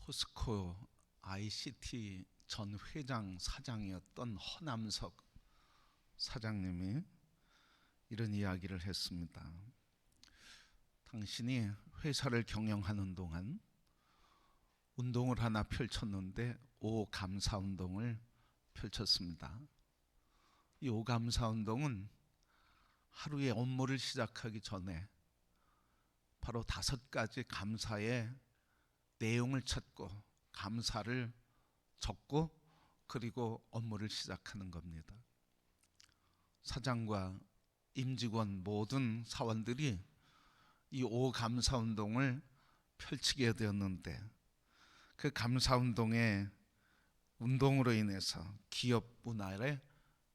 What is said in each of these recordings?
포스코 ICT 전 회장 사장이었던 허남석 사장님이 이런 이야기를 했습니다. 당신이 회사를 경영하는 동안 운동을 하나 펼쳤는데 오감사운동을 펼쳤습니다. 이 오감사운동은 하루에 업무를 시작하기 전에 바로 5가지 감사의 내용을 찾고 감사를 적고 그리고 업무를 시작하는 겁니다. 사장과 임직원 모든 사원들이 이 오감사운동을 펼치게 되었는데 그 감사운동의 운동으로 인해서 기업 문화에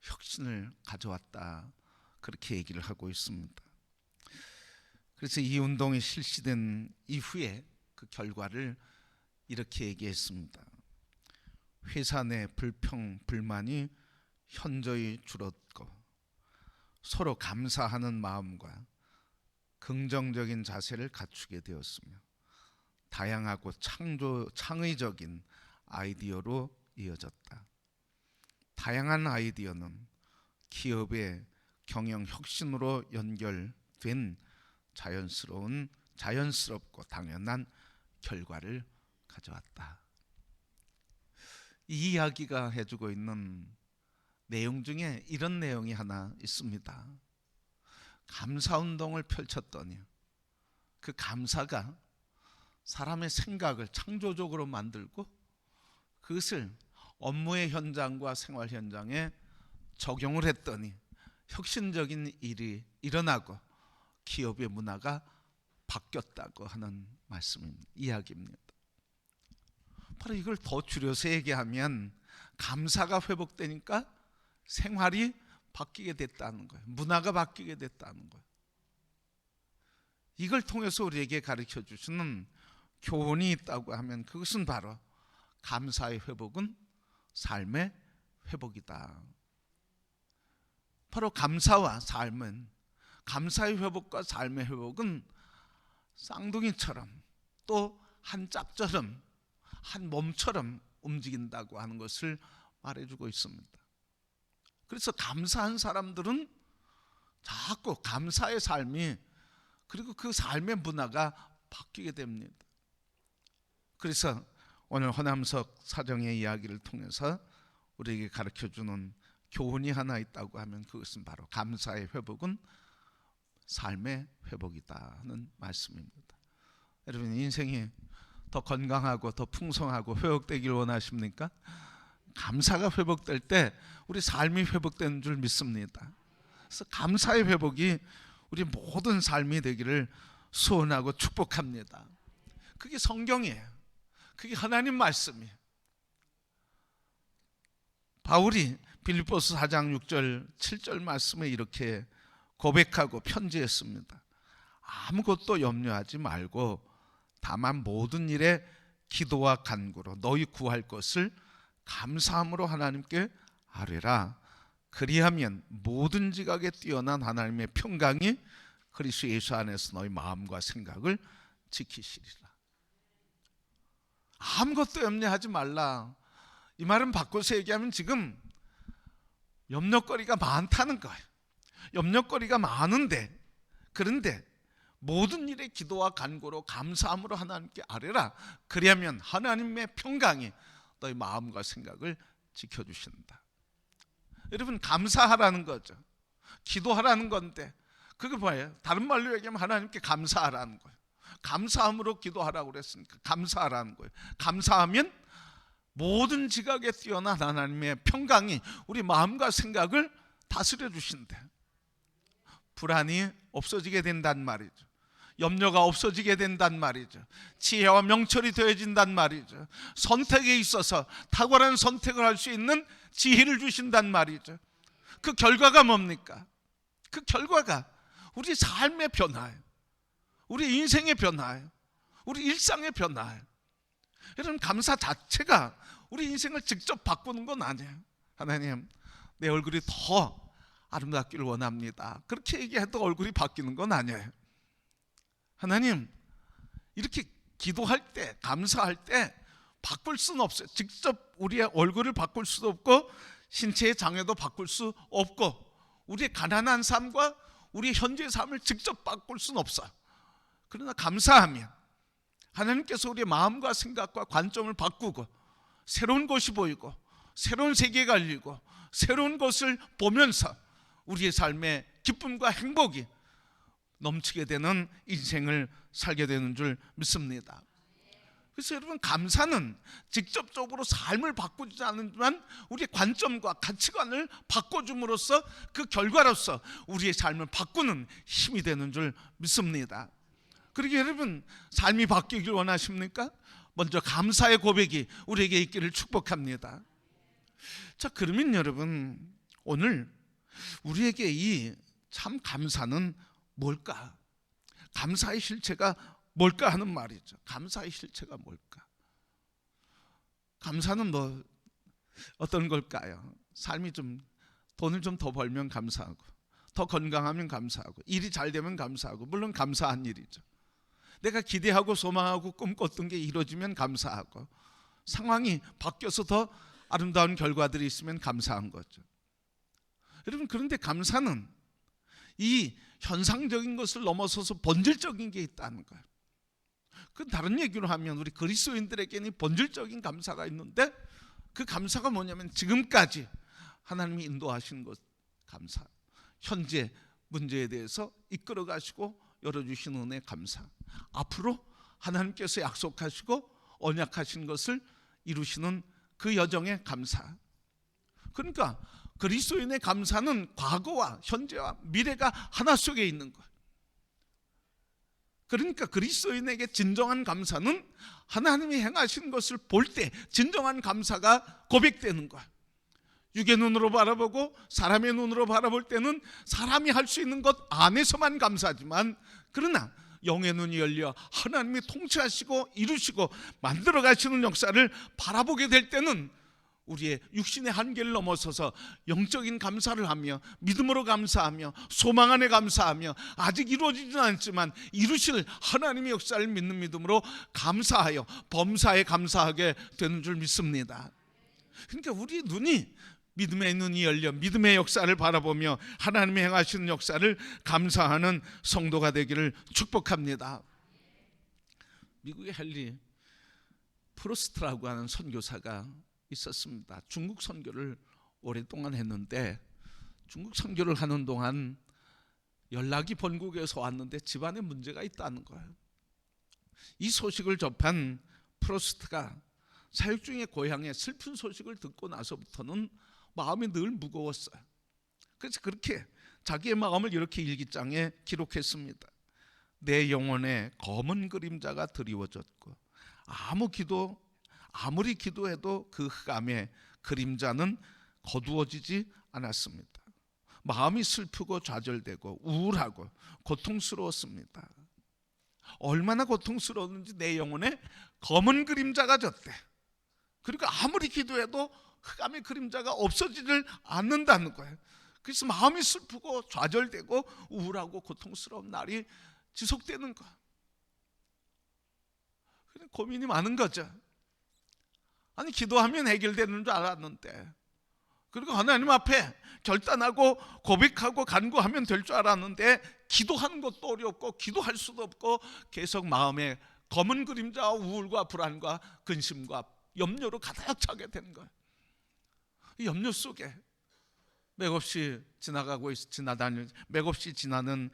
혁신을 가져왔다, 그렇게 얘기를 하고 있습니다. 그래서 이 운동이 실시된 이후에 그 결과를 이렇게 얘기했습니다. 회사 내 불평, 불만이 현저히 줄었고 서로 감사하는 마음과 긍정적인 자세를 갖추게 되었으며 다양하고 창의적인 아이디어로 이어졌다. 다양한 아이디어는 기업의 경영 혁신으로 연결된 자연스럽고 당연한 결과를 가져왔다. 이 이야기가 해주고 있는 내용 중에 이런 내용이 하나 있습니다. 감사운동을 펼쳤더니 그 감사가 사람의 생각을 창조적으로 만들고 그것을 업무의 현장과 생활 현장에 적용을 했더니 혁신적인 일이 일어나고 기업의 문화가 바뀌었다고 하는 이야기입니다. 바로 이걸 더 줄여서 얘기하면 감사가 회복되니까 생활이 바뀌게 됐다는 거예요. 문화가 바뀌게 됐다는 거예요. 이걸 통해서 우리에게 가르쳐 주시는 교훈이 있다고 하면 그것은 바로 감사의 회복은 삶의 회복이다. 바로 감사와 삶은, 감사의 회복과 삶의 회복은 쌍둥이처럼 또 한 짝처럼 한 몸처럼 움직인다고 하는 것을 말해주고 있습니다. 그래서 감사한 사람들은 자꾸 감사의 삶이, 그리고 그 삶의 문화가 바뀌게 됩니다. 그래서 오늘 허남석 사장의 이야기를 통해서 우리에게 가르쳐주는 교훈이 하나 있다고 하면 그것은 바로 감사의 회복은 삶의 회복이다는 말씀입니다. 여러분, 인생이 더 건강하고 더 풍성하고 회복되길 원하십니까? 감사가 회복될 때 우리 삶이 회복되는 줄 믿습니다. 그래서 감사의 회복이 우리 모든 삶이 되기를 소원하고 축복합니다. 그게 성경이에요. 그게 하나님 말씀이에요. 바울이 빌립보서 4장 6절 7절 말씀에 이렇게 고백하고 편지했습니다. 아무것도 염려하지 말고 다만 모든 일에 기도와 간구로 너희 구할 것을 감사함으로 하나님께 아뢰라. 그리하면 모든 지각에 뛰어난 하나님의 평강이 그리스도 예수 안에서 너희 마음과 생각을 지키시리라. 아무것도 염려하지 말라. 이 말은 바꿔서 얘기하면 지금 염려거리가 많다는 거예요. 염려거리가 많은데, 그런데 모든 일에 기도와 간구로 감사함으로 하나님께 아뢰라. 그리하면 하나님의 평강이 너희 마음과 생각을 지켜주신다. 여러분, 감사하라는 거죠. 기도하라는 건데 그게 뭐예요? 다른 말로 얘기하면 하나님께 감사하라는 거예요. 감사함으로 기도하라고 그랬으니까 감사하라는 거예요. 감사하면 모든 지각에 뛰어난 하나님의 평강이 우리 마음과 생각을 다스려 주신대. 불안이 없어지게 된단 말이죠. 염려가 없어지게 된단 말이죠. 지혜와 명철이 되어진단 말이죠. 선택에 있어서 탁월한 선택을 할 수 있는 지혜를 주신단 말이죠. 그 결과가 뭡니까? 그 결과가 우리 삶의 변화예요. 우리 인생의 변화예요. 우리 일상의 변화예요. 여러분, 감사 자체가 우리 인생을 직접 바꾸는 건 아니에요. 하나님, 내 얼굴이 더 아름답기를 원합니다. 그렇게 얘기해도 얼굴이 바뀌는 건 아니에요. 하나님, 이렇게 기도할 때, 감사할 때 바꿀 수는 없어요. 직접 우리의 얼굴을 바꿀 수도 없고 신체의 장애도 바꿀 수 없고 우리의 가난한 삶과 우리의 현재의 삶을 직접 바꿀 수는 없어요. 그러나 감사하면 하나님께서 우리의 마음과 생각과 관점을 바꾸고 새로운 것이 보이고 새로운 세계가 열리고 새로운 것을 보면서 우리의 삶에 기쁨과 행복이 넘치게 되는 인생을 살게 되는 줄 믿습니다. 그래서 여러분, 감사는 직접적으로 삶을 바꾸지 않지만 우리의 관점과 가치관을 바꿔줌으로써 그 결과로서 우리의 삶을 바꾸는 힘이 되는 줄 믿습니다. 그러게 여러분, 삶이 바뀌길 원하십니까? 먼저 감사의 고백이 우리에게 있기를 축복합니다. 자, 그러면 여러분, 오늘 우리에게 이 참 감사는 뭘까? 감사의 실체가 뭘까 하는 말이죠. 감사의 실체가 뭘까? 감사는 뭐 어떤 걸까요? 삶이 좀 돈을 좀 더 벌면 감사하고, 더 건강하면 감사하고, 일이 잘 되면 감사하고, 물론 감사한 일이죠. 내가 기대하고 소망하고 꿈꿨던 게 이루어지면 감사하고, 상황이 바뀌어서 더 아름다운 결과들이 있으면 감사한 거죠. 여러분, 그런데 감사는 이 현상적인 것을 넘어서서 본질적인 게 있다는 거예요. 그 다른 얘기로 하면 우리 그리스도인들에게는 본질적인 감사가 있는데, 그 감사가 뭐냐면 지금까지 하나님이 인도하신 것 감사, 현재 문제에 대해서 이끌어 가시고 열어주신 은혜 감사, 앞으로 하나님께서 약속하시고 언약하신 것을 이루시는 그 여정의 감사. 그러니까 그리스도인의 감사는 과거와 현재와 미래가 하나 속에 있는 거예요. 그러니까 그리스도인에게 진정한 감사는 하나님이 행하신 것을 볼 때 진정한 감사가 고백되는 거야. 육의 눈으로 바라보고 사람의 눈으로 바라볼 때는 사람이 할 수 있는 것 안에서만 감사하지만, 그러나 영의 눈이 열려 하나님이 통치하시고 이루시고 만들어 가시는 역사를 바라보게 될 때는 우리의 육신의 한계를 넘어서서 영적인 감사를 하며 믿음으로 감사하며 소망 안에 감사하며 아직 이루어지지는 않지만 이루실 하나님의 역사를 믿는 믿음으로 감사하여 범사에 감사하게 되는 줄 믿습니다. 그러니까 우리 눈이 믿음의 눈이 열려 믿음의 역사를 바라보며 하나님의 행하시는 역사를 감사하는 성도가 되기를 축복합니다. 미국의 헨리 프로스트라고 하는 선교사가 있었습니다. 중국 선교를 오랫동안 했는데, 중국 선교를 하는 동안 연락이 본국에서 왔는데 집안에 문제가 있다는 거예요. 이 소식을 접한 프로스트가 사역 중에 고향에 슬픈 소식을 듣고 나서부터는 마음이 늘 무거웠어요. 그래서 그렇게 자기의 마음을 이렇게 일기장에 기록했습니다. 내 영혼에 검은 그림자가 드리워졌고 아무리 기도해도 그 흑암의 그림자는 거두어지지 않았습니다. 마음이 슬프고 좌절되고 우울하고 고통스러웠습니다. 얼마나 고통스러웠는지 내 영혼에 검은 그림자가 졌대. 그리고 아무리 기도해도 흑암의 그림자가 없어지질 않는다는 거예요. 그래서 마음이 슬프고 좌절되고 우울하고 고통스러운 날이 지속되는 거예요. 고민이 많은 거죠. 아니, 기도하면 해결되는 줄 알았는데, 그리고 하나님 앞에 결단하고 고백하고 간구하면 될 줄 알았는데, 기도하는 것도 어렵고 기도할 수도 없고 계속 마음에 검은 그림자와 우울과 불안과 근심과 염려로 가득 차게 된 거예요. 이 염려 속에 맥없이 맥없이 지나는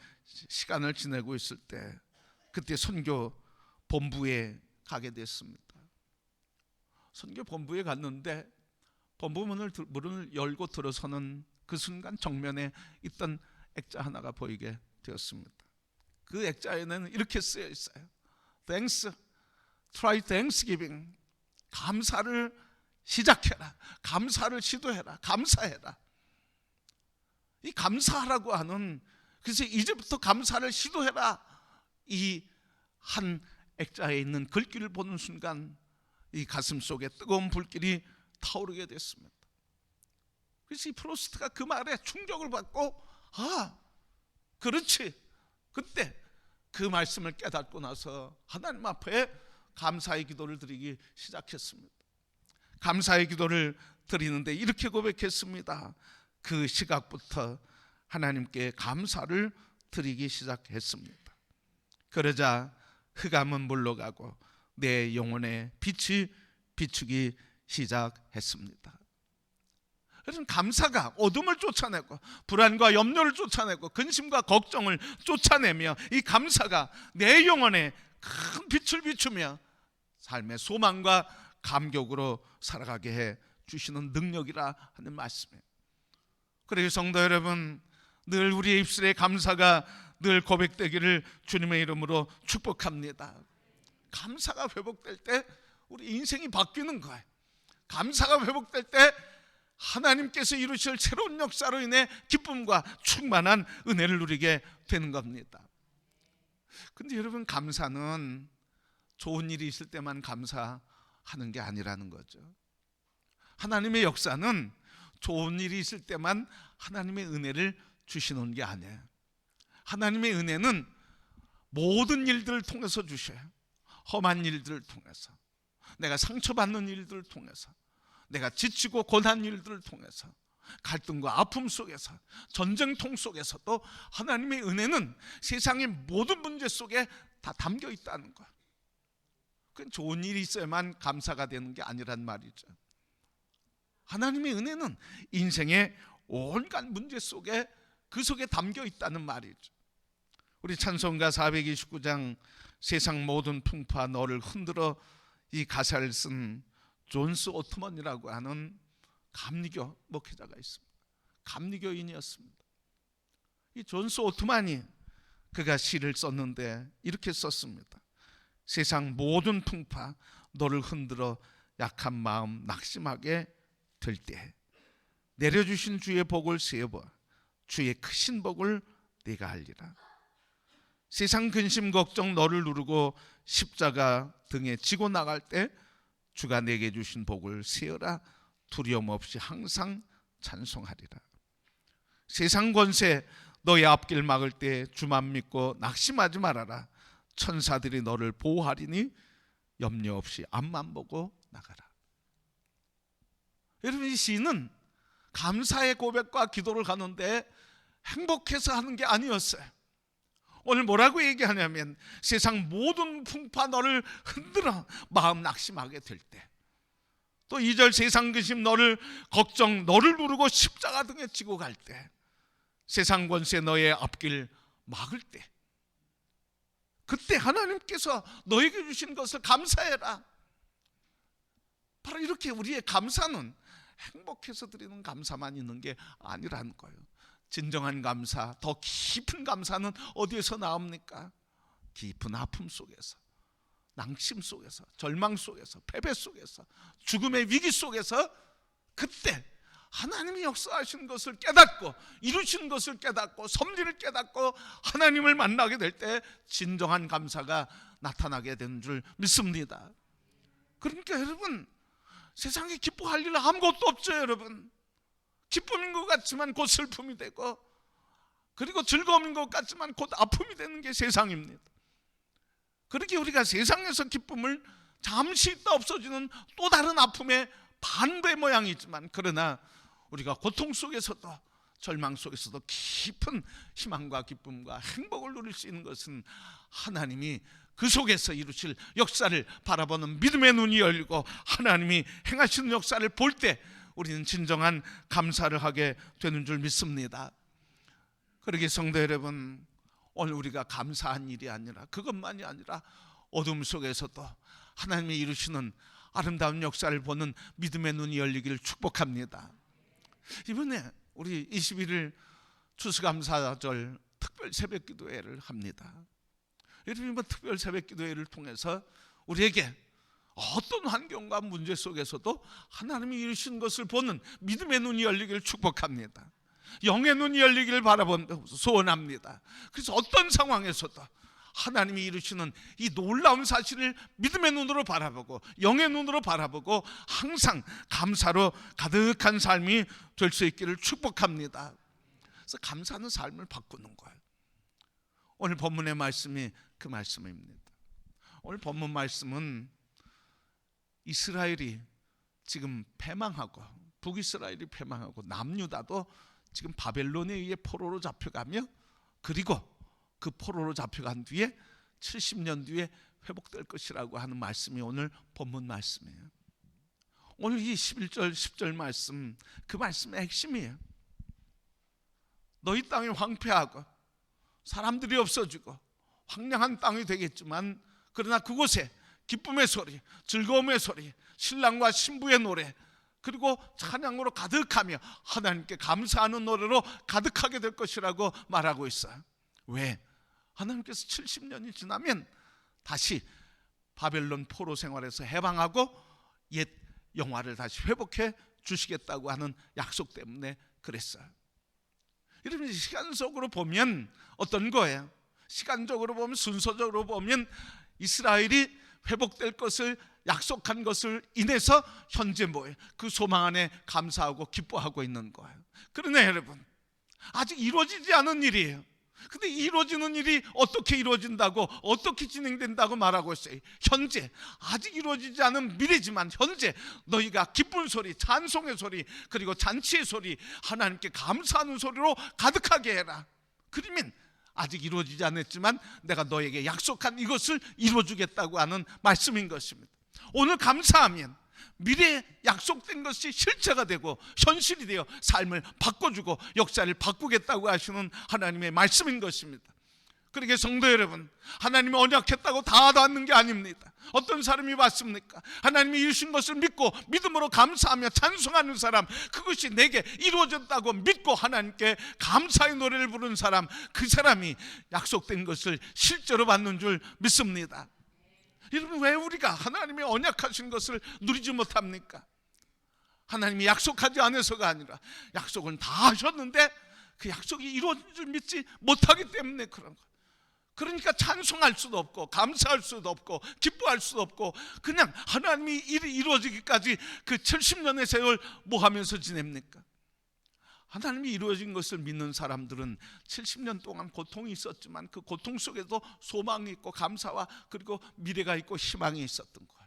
시간을 지내고 있을 때, 그때 선교 본부에 가게 됐습니다. 선교 본부에 갔는데 본부 문을 열고 들어서는 그 순간 정면에 있던 액자 하나가 보이게 되었습니다. 그 액자에는 이렇게 쓰여 있어요. Thanks, try Thanksgiving. 감사를 시작해라. 감사를 시도해라. 감사해라. 이 감사하라고 하는, 그래서 이제부터 감사를 시도해라. 이 한 액자에 있는 글귀를 보는 순간 이 가슴 속에 뜨거운 불길이 타오르게 됐습니다. 그래서 이 프로스트가 그 말에 충격을 받고, 그렇지. 그때 그 말씀을 깨닫고 나서 하나님 앞에 감사의 기도를 드리기 시작했습니다. 감사의 기도를 드리는데 이렇게 고백했습니다. 그 시각부터 하나님께 감사를 드리기 시작했습니다. 그러자 흑암은 물러가고 내 영혼의 빛이 비추기 시작했습니다. 여러분, 감사가 어둠을 쫓아내고 불안과 염려를 쫓아내고 근심과 걱정을 쫓아내며 이 감사가 내 영혼에 큰 빛을 비추며 삶의 소망과 감격으로 살아가게 해 주시는 능력이라 하는 말씀이에요. 그래서 성도 여러분, 늘 우리의 입술에 감사가 늘 고백되기를 주님의 이름으로 축복합니다. 감사가 회복될 때 우리 인생이 바뀌는 거예요. 감사가 회복될 때 하나님께서 이루실 새로운 역사로 인해 기쁨과 충만한 은혜를 누리게 되는 겁니다. 근데 여러분, 감사는 좋은 일이 있을 때만 감사하는 게 아니라는 거죠. 하나님의 역사는 좋은 일이 있을 때만 하나님의 은혜를 주시는 게 아니에요. 하나님의 은혜는 모든 일들을 통해서 주셔요. 험한 일들을 통해서, 내가 상처받는 일들을 통해서, 내가 지치고 고난 일들을 통해서, 갈등과 아픔 속에서, 전쟁통 속에서도 하나님의 은혜는 세상의 모든 문제 속에 다 담겨 있다는 거예요. 그건 좋은 일이 있어야만 감사가 되는 게 아니란 말이죠. 하나님의 은혜는 인생의 온갖 문제 속에 그 속에 담겨 있다는 말이죠. 우리 찬송가 429장 세상 모든 풍파 너를 흔들어, 이 가사를 쓴 존스 오트먼이라고 하는 감리교 목회자가 있습니다. 감리교인이었습니다. 이 존스 오트만이 그가 시를 썼는데 이렇게 썼습니다. 세상 모든 풍파 너를 흔들어 약한 마음 낙심하게 될 때 내려주신 주의 복을 세어봐 주의 크신 복을 네가 알리라. 세상 근심 걱정 너를 누르고 십자가 등에 지고 나갈 때 주가 내게 주신 복을 세어라. 두려움 없이 항상 찬송하리라. 세상 권세 너의 앞길 막을 때 주만 믿고 낙심하지 말아라. 천사들이 너를 보호하리니 염려 없이 앞만 보고 나가라. 여러분, 이 시는 감사의 고백과 기도를 하는데 행복해서 하는 게 아니었어요. 오늘 뭐라고 얘기하냐면 세상 모든 풍파 너를 흔들어 마음 낙심하게 될 때, 또 2절 세상 근심 너를 걱정 너를 누르고 십자가 등에 지고 갈 때, 세상 권세 너의 앞길 막을 때, 그때 하나님께서 너에게 주신 것을 감사해라. 바로 이렇게 우리의 감사는 행복해서 드리는 감사만 있는 게 아니라는 거예요. 진정한 감사, 더 깊은 감사는 어디에서 나옵니까? 깊은 아픔 속에서, 낙심 속에서, 절망 속에서, 패배 속에서, 죽음의 위기 속에서, 그때 하나님이 역사하시는 것을 깨닫고 이루신 것을 깨닫고 섭리를 깨닫고 하나님을 만나게 될 때 진정한 감사가 나타나게 되는 줄 믿습니다. 그러니까 여러분, 세상에 기뻐할 일 아무것도 없죠. 여러분, 기쁨인 것 같지만 곧 슬픔이 되고, 그리고 즐거움인 것 같지만 곧 아픔이 되는 게 세상입니다. 그렇게 우리가 세상에서 기쁨을 잠시 있다 없어지는 또 다른 아픔의 반대 모양이지만, 그러나 우리가 고통 속에서도 절망 속에서도 깊은 희망과 기쁨과 행복을 누릴 수 있는 것은 하나님이 그 속에서 이루실 역사를 바라보는 믿음의 눈이 열리고 하나님이 행하시는 역사를 볼 때 우리는 진정한 감사를 하게 되는 줄 믿습니다. 그러기에 성도 여러분, 오늘 우리가 감사한 일이 아니라, 그것만이 아니라 어둠 속에서도 하나님이 이루시는 아름다운 역사를 보는 믿음의 눈이 열리기를 축복합니다. 이번에 우리 21일 추수감사절 특별 새벽기도회를 합니다. 여러분, 이번 특별 새벽기도회를 통해서 우리에게 어떤 환경과 문제 속에서도 하나님이 이루신 것을 보는 믿음의 눈이 열리기를 축복합니다. 영의 눈이 열리기를 소원합니다. 그래서 어떤 상황에서도 하나님이 이루시는 이 놀라운 사실을 믿음의 눈으로 바라보고 영의 눈으로 바라보고 항상 감사로 가득한 삶이 될 수 있기를 축복합니다. 그래서 감사는 삶을 바꾸는 거예요. 오늘 본문의 말씀이 그 말씀입니다. 오늘 본문 말씀은 이스라엘이 지금 패망하고, 북이스라엘이 패망하고, 남유다도 지금 바벨론에 의해 포로로 잡혀가며, 그리고 그 포로로 잡혀간 뒤에 70년 뒤에 회복될 것이라고 하는 말씀이 오늘 본문 말씀이에요. 오늘 이 11절 10절 말씀, 그 말씀의 핵심이에요. 너희 땅이 황폐하고 사람들이 없어지고 황량한 땅이 되겠지만, 그러나 그곳에 기쁨의 소리, 즐거움의 소리, 신랑과 신부의 노래, 그리고 찬양으로 가득하며 하나님께 감사하는 노래로 가득하게 될 것이라고 말하고 있어요. 왜? 하나님께서 70년이 지나면 다시 바벨론 포로 생활에서 해방하고 옛 영화를 다시 회복해 주시겠다고 하는 약속 때문에 그랬어요. 여러분, 시간적으로 보면 어떤 거예요? 시간적으로 보면, 순서적으로 보면 이스라엘이 회복될 것을 약속한 것을 인해서 현재 뭐예요? 그 소망 안에 감사하고 기뻐하고 있는 거예요. 그러나 여러분, 아직 이루어지지 않은 일이에요. 근데 이루어지는 일이 어떻게 이루어진다고, 어떻게 진행된다고 말하고 있어요. 현재, 아직 이루어지지 않은 미래지만 현재 너희가 기쁜 소리, 찬송의 소리, 그리고 잔치의 소리, 하나님께 감사하는 소리로 가득하게 해라. 그러면 아직 이루어지지 않았지만 내가 너에게 약속한 이것을 이루어주겠다고 하는 말씀인 것입니다. 오늘 감사하면 미래에 약속된 것이 실체가 되고 현실이 되어 삶을 바꿔주고 역사를 바꾸겠다고 하시는 하나님의 말씀인 것입니다. 그러게 성도 여러분, 하나님이 언약했다고 다 받는 게 아닙니다. 어떤 사람이 받습니까? 하나님이 이루신 것을 믿고 믿음으로 감사하며 찬송하는 사람, 그것이 내게 이루어졌다고 믿고 하나님께 감사의 노래를 부르는 사람, 그 사람이 약속된 것을 실제로 받는 줄 믿습니다. 여러분, 왜 우리가 하나님이 언약하신 것을 누리지 못합니까? 하나님이 약속하지 않아서가 아니라 약속은 다 하셨는데 그 약속이 이루어진 줄 믿지 못하기 때문에 그런 거예요. 그러니까 찬송할 수도 없고 감사할 수도 없고 기뻐할 수도 없고, 그냥 하나님이 일이 이루어지기까지 그 70년의 세월 뭐 하면서 지냅니까? 하나님이 이루어진 것을 믿는 사람들은 70년 동안 고통이 있었지만 그 고통 속에도 소망이 있고 감사와 그리고 미래가 있고 희망이 있었던 거예요.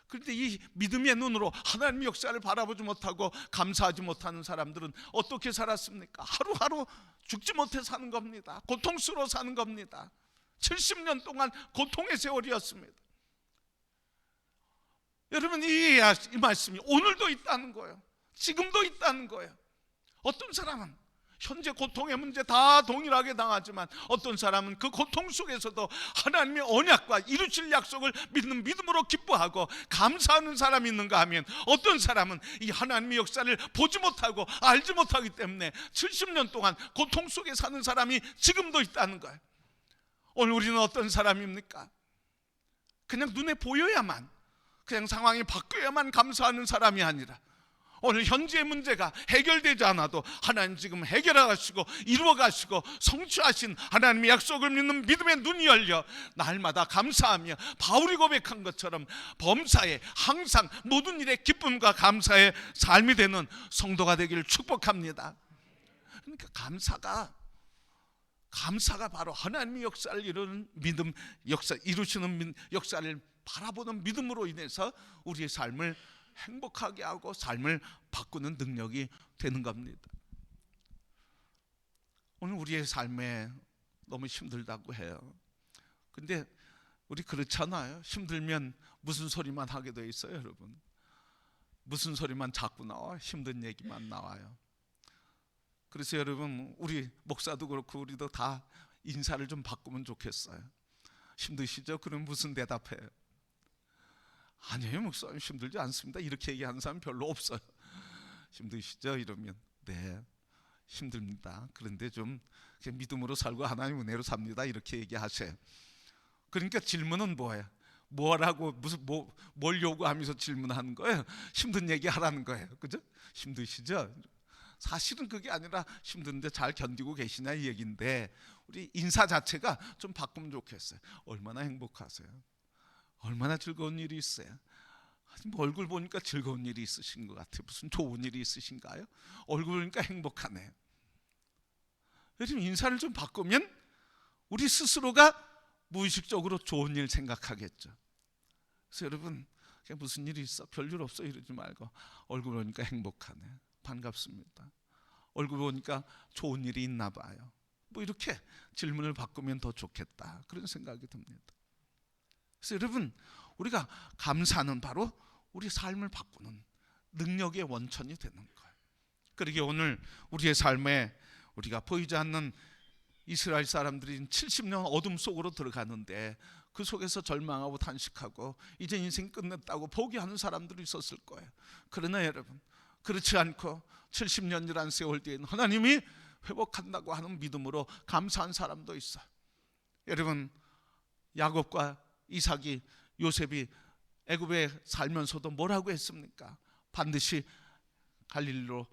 그런데 이 믿음의 눈으로 하나님의 역사를 바라보지 못하고 감사하지 못하는 사람들은 어떻게 살았습니까? 하루하루 죽지 못해 사는 겁니다. 고통스러워 사는 겁니다. 70년 동안 고통의 세월이었습니다. 여러분, 이 말씀이 오늘도 있다는 거예요. 지금도 있다는 거예요. 어떤 사람은 현재 고통의 문제 다 동일하게 당하지만 어떤 사람은 그 고통 속에서도 하나님의 언약과 이루실 약속을 믿는 믿음으로 기뻐하고 감사하는 사람이 있는가 하면, 어떤 사람은 이 하나님의 역사를 보지 못하고 알지 못하기 때문에 70년 동안 고통 속에 사는 사람이 지금도 있다는 거예요. 오늘 우리는 어떤 사람입니까? 그냥 눈에 보여야만, 그냥 상황이 바뀌어야만 감사하는 사람이 아니라, 오늘 현재의 문제가 해결되지 않아도 하나님 지금 해결하시고 이루어가시고 성취하신 하나님의 약속을 믿는 믿음의 눈이 열려 날마다 감사하며 바울이 고백한 것처럼 범사에 항상 모든 일에 기쁨과 감사의 삶이 되는 성도가 되기를 축복합니다. 그러니까 감사가 바로 하나님의 역사를 이루는 믿음, 이루시는 역사를 바라보는 믿음으로 인해서 우리의 삶을 행복하게 하고 삶을 바꾸는 능력이 되는 겁니다. 오늘 우리의 삶에 너무 힘들다고 해요. 근데 우리 그렇잖아요. 힘들면 무슨 소리만 하게 돼 있어요, 여러분. 무슨 소리만 자꾸 나와? 힘든 얘기만 나와요. 그래서 여러분, 우리 목사도 그렇고 우리도 다 인사를 좀 바꾸면 좋겠어요. 힘드시죠? 그럼 무슨 대답해요? 아니에요, 목사님 힘들지 않습니다. 이렇게 얘기하는 사람 별로 없어요. 힘드시죠? 이러면 네, 힘듭니다. 그런데 좀 믿음으로 살고 하나님 은혜로 삽니다. 이렇게 얘기하세요. 그러니까 질문은 뭐예요? 뭐라고 뭘 요구하면서 질문하는 거예요? 힘든 얘기 하라는 거예요. 그죠? 힘드시죠? 사실은 그게 아니라 힘든데 잘 견디고 계시냐 이 얘기인데, 우리 인사 자체가 좀 바꾸면 좋겠어요. 얼마나 행복하세요? 얼마나 즐거운 일이 있어요? 뭐 얼굴 보니까 즐거운 일이 있으신 것 같아요. 무슨 좋은 일이 있으신가요? 얼굴 보니까 행복하네요. 여러분, 인사를 좀 바꾸면 우리 스스로가 무의식적으로 좋은 일 생각하겠죠. 그래서 여러분, 그냥 무슨 일이 있어? 별일 없어 이러지 말고 얼굴 보니까 행복하네, 반갑습니다, 얼굴 보니까 좋은 일이 있나 봐요, 뭐 이렇게 질문을 바꾸면 더 좋겠다, 그런 생각이 듭니다. 그래서 여러분, 우리가 감사는 바로 우리 삶을 바꾸는 능력의 원천이 되는 거예요. 그러기에 오늘 우리의 삶에 우리가 보이지 않는 이스라엘 사람들이 70년 어둠 속으로 들어가는데 그 속에서 절망하고 탄식하고 이제 인생 끝냈다고 포기하는 사람들이 있었을 거예요. 그러나 여러분, 그렇지 않고 70년이라는 세월 뒤에는 하나님이 회복한다고 하는 믿음으로 감사한 사람도 있어요. 여러분, 야곱과 이삭이, 요셉이 애굽에 살면서도 뭐라고 했습니까? 반드시 갈릴리로,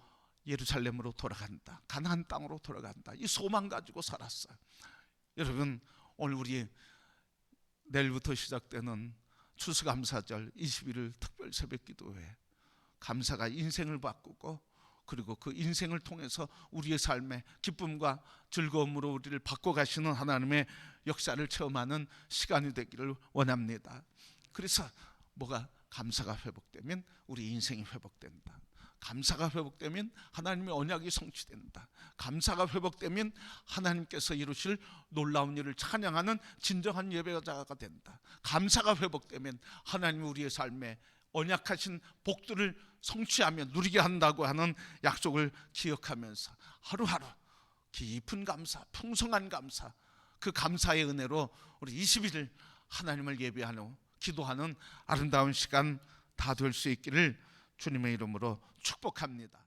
예루살렘으로 돌아간다, 가나안 땅으로 돌아간다, 이 소망 가지고 살았어요. 여러분, 오늘 우리 내일부터 시작되는 추수감사절 21일 특별 새벽 기도회, 감사가 인생을 바꾸고 그리고 그 인생을 통해서 우리의 삶에 기쁨과 즐거움으로 우리를 바꿔가시는 하나님의 역사를 체험하는 시간이 되기를 원합니다. 그래서 뭐가, 감사가 회복되면 우리 인생이 회복된다, 감사가 회복되면 하나님의 언약이 성취된다, 감사가 회복되면 하나님께서 이루실 놀라운 일을 찬양하는 진정한 예배자가 된다, 감사가 회복되면 하나님이 우리의 삶에 언약하신 복들을 성취하며 누리게 한다고 하는 약속을 기억하면서 하루하루 깊은 감사, 풍성한 감사, 그 감사의 은혜로 우리 20일 하나님을 예배하는, 기도하는 아름다운 시간 다 될 수 있기를 주님의 이름으로 축복합니다.